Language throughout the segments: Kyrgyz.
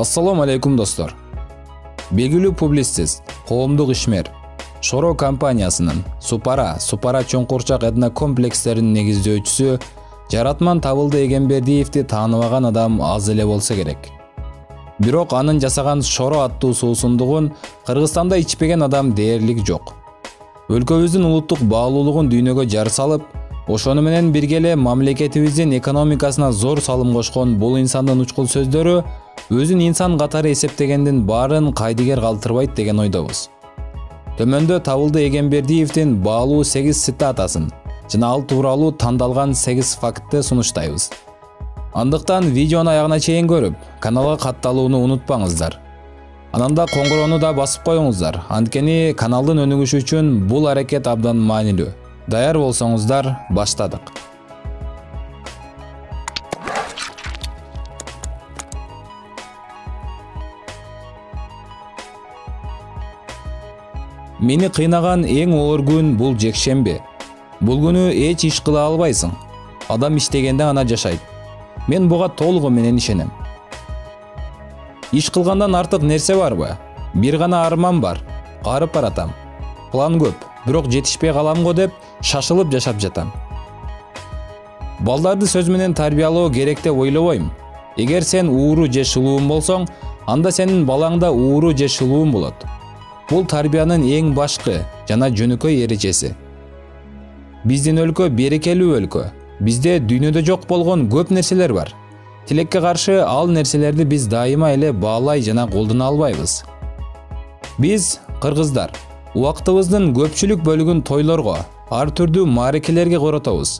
Assalamu алейкум достор. Белгилүү публицист, коомдук ишмер, Шоро компаниясынын Супара чоңкурчак этно комплекстеринин негиздөөчүсү Жаратман Табылды Эгембердиевди тааныбаган адам аз эле болсо керек. Бирок анын жасаган Шоро аттуу суусундугун Кыргызстанда ичпеген адам дээрлик жок. Өлкөбүздүн улуттук баалуулугун дүйнөгө жар салып, ошону менен бирге эле мамлекетибиздин экономикасына зор салым кошкон бул инсандын учкул сөздөрү өзүн инсан катары эсептегендин баарын кайдыгер калтырбайт деген ойдобуз. Төмөндө Табылды Эгембердиевдин баалуу 8 цитатасын жана ал тууралуу тандалган 8 фактты сунуштайбыз. Андыктан видеону аягына чейин көрүп, каналга катталууну унутпаңыздар. Ананда коңгуроону да басып коюңуздар. Анткени каналдын өнүгүшү үчүн бул аракет абдан маанилүү. Даяр болсоңуздар, баштадык. Мени кыйнаган эң оор күн бул жекшемби. Бул күнү эч иш кыла албайсың. Адам иштегенде гана жашайт. Мен буга толугу менен ишенем. Иш кылгандан артык нерсе барбы? Бир гана арман бар. Карып баратам. План көп, бирок жетишпей калам го деп шашылып жашап жатам. Балдарды сөз менен тарбиялоо керек деп ойлобойм. Эгер сен ууру же шылуун болсоң, анда сенин балаң да ууру же шылуун болот. Бул тарбиянын эң башкы жана жөнөкөй эрежеси. Биздин өлкө берекелүү өлкө. Бизде дүйнөдө жок болгон көп нерселер бар. Тилекке каршы ал нерселерди биз дайыма эле баалай жана колдоно албайбыз. Биз, кыргыздар, убактыбыздын көпчүлүк бөлүгүн тойлорго, ар түрдүү маарекелерге коротобуз.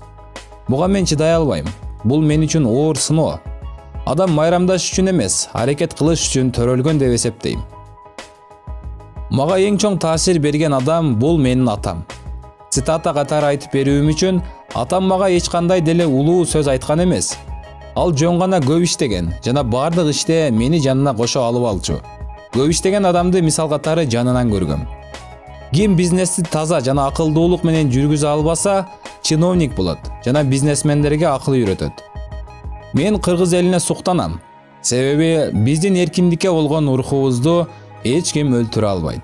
Буга мен чыдай албайм. Бул мен үчүн оор сыноо. Адам майрамдаш үчүн эмес, аракет кылыш үчүн төрөлгөн деп эсептейм. Мага эң чоң таасир берген адам бул менин атам. Цитата катары айтып берүүм үчүн, атам мага эч кандай деле улуу сөз айткан эмес. Ал жөн гана көп иштеген жана бардык иште мени жанына кошо алып алчу. Көп иштеген адамды мисал катары жанынан көргөм. Ким бизнести таза жана акылдуулук менен жүргүзө албаса, чиновник болот жана бизнесмендерге акыл үйрөтөт. Мен кыргыз элине суктанам. Себеби биздин эркиндикке болгон урухубузду эч ким өлтүрө албайт.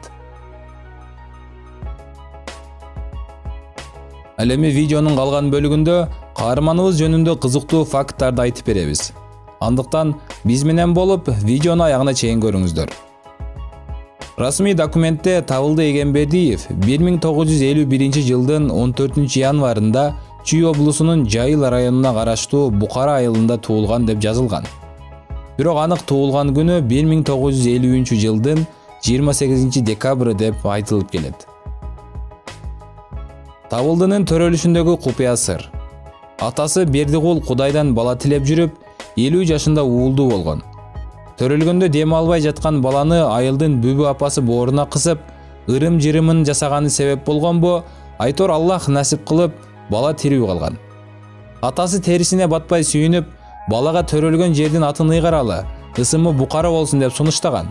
Ал эми видеонун калган бөлүгүндө каарманыбыз жөнүндө кызыктуу факттарды айтып беребиз. Андыктан биз менен болуп видеону аягына чейин көрүңүздөр. Расмий документте Табылды Эгембердиев 1951 жылдын 14 январында Чүй облусунун Жайыл районуна караштуу Букара айылында туулган деп жазылган. Бирок анык туулган күнү 1953 жылдын 28 декабры деп айтылып келет. Табылдынын төрөлүшүндөгү купуя сыр. Атасы Бердикул Кудайдан бала тилеп жүрүп, 50 жашында уулдуу болгон. Төрөлгөндө дем албай жаткан баланы айылдын бүбү апасы бооруна кысып, ырым-жырымын жасаганы себеп болгон бу, айтор Аллах насип кылып, бала тирүү калган. Атасы терисине батпай сүйүнүп, балага төрөлгөн жердин атын ыйгаралы, ысымы Букара болсун деп сунуштаган.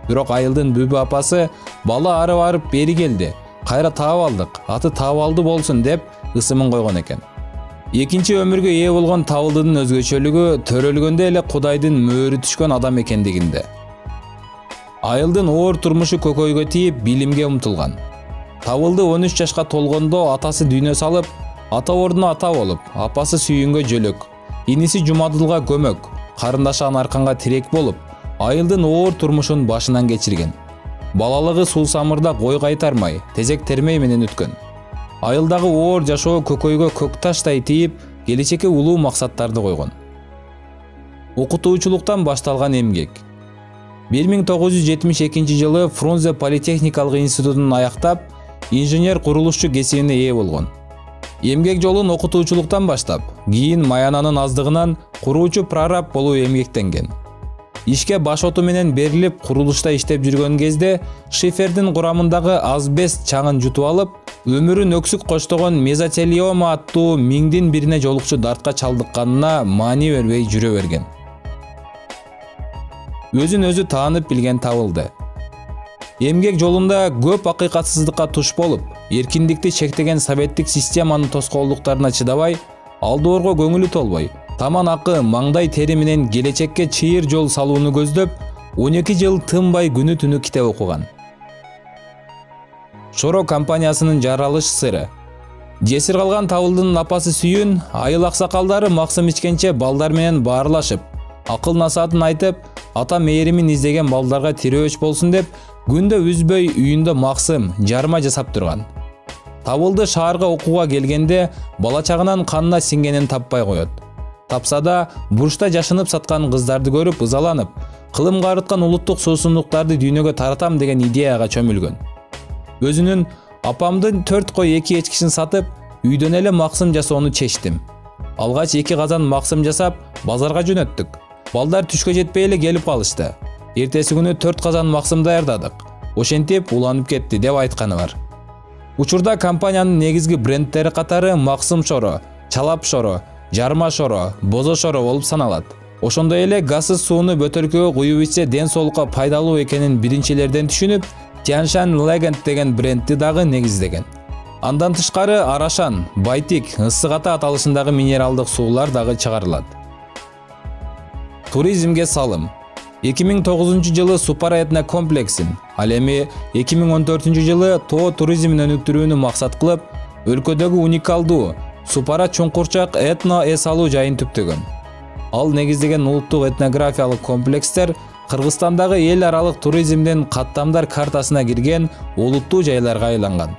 Бирок айылдын бүбү апасы бала ары барып бери келди. Кайра таап алдык, аты Табалды болсун деп ысымын койгон экен. Экинчи өмүргө ээ болгон Табылдынын өзгөчөлүгү төрөлгөндө эле Кудайдын мөөрү түшкөн адам экендигинде. Айылдын оор турмушу көкөйгө тийип, билимге умтулган. Табылды 13 жашка толгондо атасы дүйнө салып, ата ордуна ата болуп, апасы Сүйүнгө жөлөк, иниси Жумадылга көмөк, карындашы Анарканга тирек болуп, айылдын оор турмушун башынан кечирген. Балалыгы сулсамырда кой кайтармай, тезек термей менен өткөн. Айылдагы оор жашоо көкөйгө көк таштай тийип, келечекке улуу максаттарды койгон. Окутуучулуктан башталган эмгек. 1972 жылы Фрунзе политехникалык институтун аяктап, инженер курулушчу кесибине ээ болгон. Эмгек жолун окутуучулуктан баштап, кийин маянанын аздыгынан куруучу прораб болуу эмгектенген. Ишке баш оту менен берилип, курулушта иштеп жүргөн кезде шифердин курамындагы азбест чаңын жутуп алып, өмүрүн өксүк коштогон мезотелиома аттуу миңдин бирине жолукчу дартка чалдыкканына маани бербей жүрө берген. Өзүн өзү таанып билген Табылды. Эмгек жолунда көп акыйкатсыздыкка туш болуп, эркиндикти чектеген советтик системанын тоскоолдуктарына чыдабай, алдоорго көңүлү толбой, таман акы, маңдай тери менен келечекке чыйыр жол салууну көздөп, 12 жыл тынбай күнү түнү китеп окуган. Шоро компаниясынын жаралыш сыры. Жесир калган Табылдын апасы Сүйүн айыл аксакалдары максым ичкенче балдар менен баарлашып, акыл насаатын айтып, ата мээримин издеген балдарга тирөөч болсун деп, күндө үзбөй үйүндө максым, жарма жасап турган. Табылды шаарга окууга келгенде бала чагынан канына сиңгенин таппай коет. Тапса да бурчта жашынып саткан кыздарды көрүп ызаланып, кылым карыткан улуттук суусундуктарды дүйнөгө таратам деген идеяга чөмүлгөн. Өзүнүн апамдын 4 кой 2 эчкисин сатып, үйдөн эле максым жасоону чечтим. Алгач 2 казан максым жасап, базарга жөнөттүк. Балдар түшкө жетпей эле келип калышты. Эртеси күнү 4 казан максым даярдадык. Ошентип уланып кетти деп айтканы бар. Учурда компаниянын негизги брендтери катары Максым шоро, Чалап шоро, Жарма шоро, Бозо шоро болуп саналат. Ошондой эле газсыз сууну бөтөлкөгө куюп ичсе ден соолукка пайдалуу экенин биринчилерден түшүнүп, Tianshan Legend деген брендти дагы негиздеген. Андан тышкары Арашан, Байтик, Ысык Ата аталышындагы минералдык суулар дагы чыгарылат. Туризмге салым. 2009 жылы Супара этно комплексин, ал эми 2014 жылы тоо туризмин өнүктүрүүнү максат кылып, өлкөдөгү уникалдуу Супара чуңкурчак этно эс алуу жайын түптөгөн. Ал негиздеген улуттук этнографиялык комплекстер Кыргызстандагы эл аралык туризмдин каттамдар картасына кирген олуттуу жайларга айланган.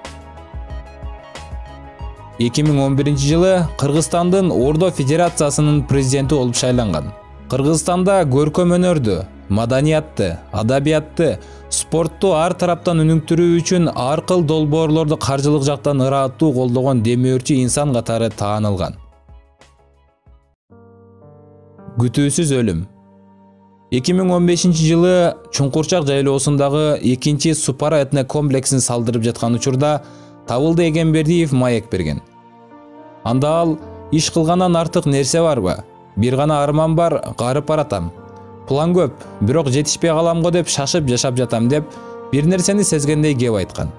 2011 жылы Кыргызстандын Ордо Федерациясынын президенти болуп шайланган. Кыргызстанда көркөм өнөрдү, маданиятты, адабиятты, спортту ар тараптан өнүктүрүү үчүн ар кыл долбоорлорду каржылык жактан ырааттуу колдогон демөөрчү инсан катары таанылган. Күтүүсүз өлүм. 2015 жылы Чуңкурчак жайлоосундагы 2-чи Супара этно комплексин салдырып жаткан учурда Табылды Эгембердиев маек берген. Анда ал иш кылгандан артык нерсе барбы? Бир гана арман бар, карып баратам. План көп, бирок жетишпей калам го деп шашып жашап жатам деп бир нерсени сезгендей кеп айткан.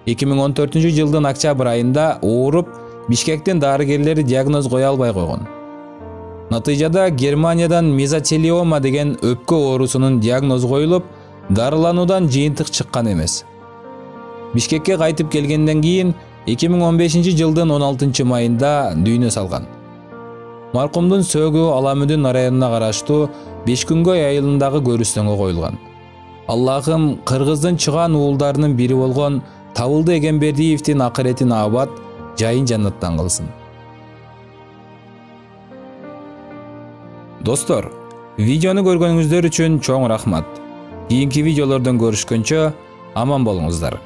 2014 жылдын октябрь айында ооруп, Бишкектин дарыгерлери диагноз кое албай койгон. Натыйжада Германиядан мезотелиома деген өпкө оорусунун диагнозу коюлуп, дарылануудан жыйынтык чыккан эмес. Бишкекке кайтып келгенден кийин 2015 жылдын 16 майында дүйнө салган. Маркумдун сөөгү Аламүдүн районуна караштуу Бешкүнгөй айылындагы көрүстөнгө коюлган. Аллахым Кыргыздын чыган уулдарынын бири болгон Табылды Эгембердиевдин акыретин абад, жайын жаннаттан кылсын. Достор, видеону көргөнүңүздөр үчүн чоң рахмат. Кийинки видеолордон көрүшкөнчө аман болуңуздар.